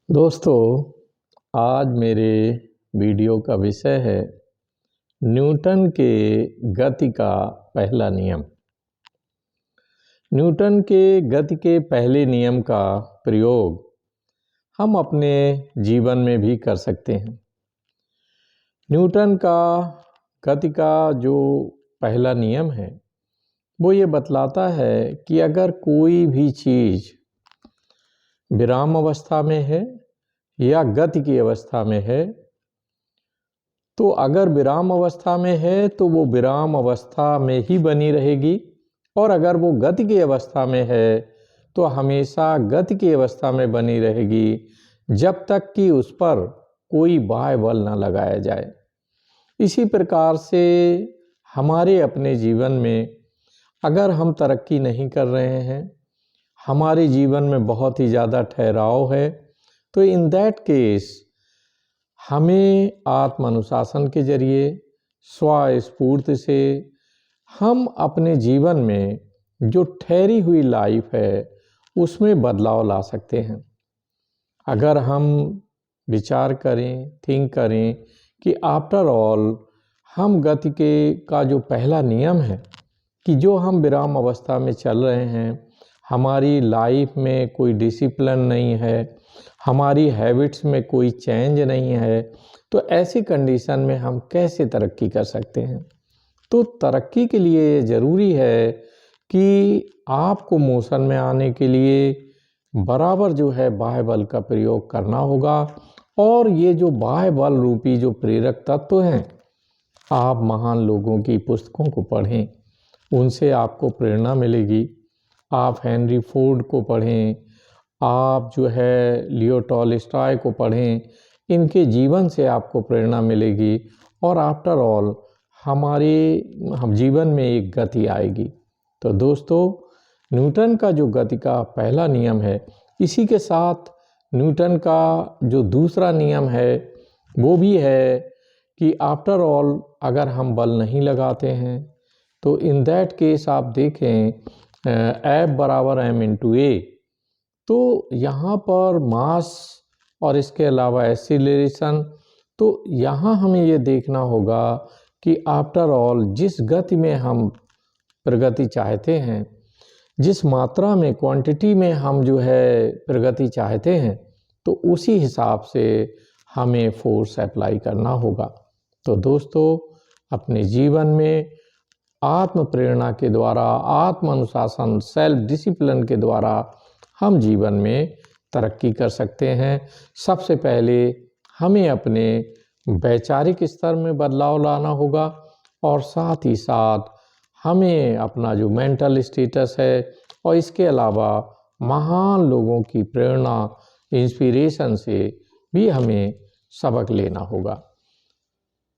दोस्तों, आज मेरे वीडियो का विषय है न्यूटन के गति का पहला नियम। न्यूटन के गति के पहले नियम का प्रयोग हम अपने जीवन में भी कर सकते हैं। न्यूटन का गति का जो पहला नियम है वो ये बतलाता है कि अगर कोई भी चीज़ विराम अवस्था में है या गति की अवस्था में है, तो अगर विराम अवस्था में है तो वो विराम अवस्था में ही बनी रहेगी, और अगर वो गति की अवस्था में है तो हमेशा गति की अवस्था में बनी रहेगी जब तक कि उस पर कोई बाह्य बल न लगाया जाए। इसी प्रकार से हमारे अपने जीवन में अगर हम तरक्की नहीं कर रहे हैं, हमारे जीवन में बहुत ही ज़्यादा ठहराव है, तो इन दैट केस हमें आत्म अनुशासन के जरिए स्वस्फूर्त से हम अपने जीवन में जो ठहरी हुई लाइफ है उसमें बदलाव ला सकते हैं। अगर हम विचार करें, थिंक करें कि आफ्टर ऑल हम गति के का जो पहला नियम है कि जो हम विराम अवस्था में चल रहे हैं, हमारी लाइफ में कोई डिसिप्लिन नहीं है, हमारी हैबिट्स में कोई चेंज नहीं है, तो ऐसी कंडीशन में हम कैसे तरक्की कर सकते हैं। तो तरक्की के लिए ज़रूरी है कि आपको मोशन में आने के लिए बराबर जो है बाह्य बल का प्रयोग करना होगा। और ये जो बाह्य बल रूपी जो प्रेरक तत्व हैं, आप महान लोगों की पुस्तकों को पढ़ें, उनसे आपको प्रेरणा मिलेगी। आप हेनरी फोर्ड को पढ़ें, आप जो है लियो टॉलस्टॉय को पढ़ें, इनके जीवन से आपको प्रेरणा मिलेगी और आफ्टर ऑल हमारे जीवन में एक गति आएगी। तो दोस्तों, न्यूटन का जो गति का पहला नियम है, इसी के साथ न्यूटन का जो दूसरा नियम है वो भी है कि आफ्टर ऑल अगर हम बल नहीं लगाते हैं तो इन दैट केस आप देखें F बराबर m इंटू ए, तो यहाँ पर मास और इसके अलावा एक्सीलरेशन, तो यहाँ हमें ये देखना होगा कि आफ्टर ऑल जिस गति में हम प्रगति चाहते हैं, जिस मात्रा में क्वांटिटी में हम जो है प्रगति चाहते हैं, तो उसी हिसाब से हमें फोर्स अप्लाई करना होगा। तो दोस्तों, अपने जीवन में आत्म प्रेरणा के द्वारा, आत्म अनुशासन, सेल्फ डिसिप्लिन के द्वारा हम जीवन में तरक्की कर सकते हैं। सबसे पहले हमें अपने वैचारिक स्तर में बदलाव लाना होगा और साथ ही साथ हमें अपना जो मेंटल स्टेटस है और इसके अलावा महान लोगों की प्रेरणा, इंस्पिरेशन से भी हमें सबक लेना होगा।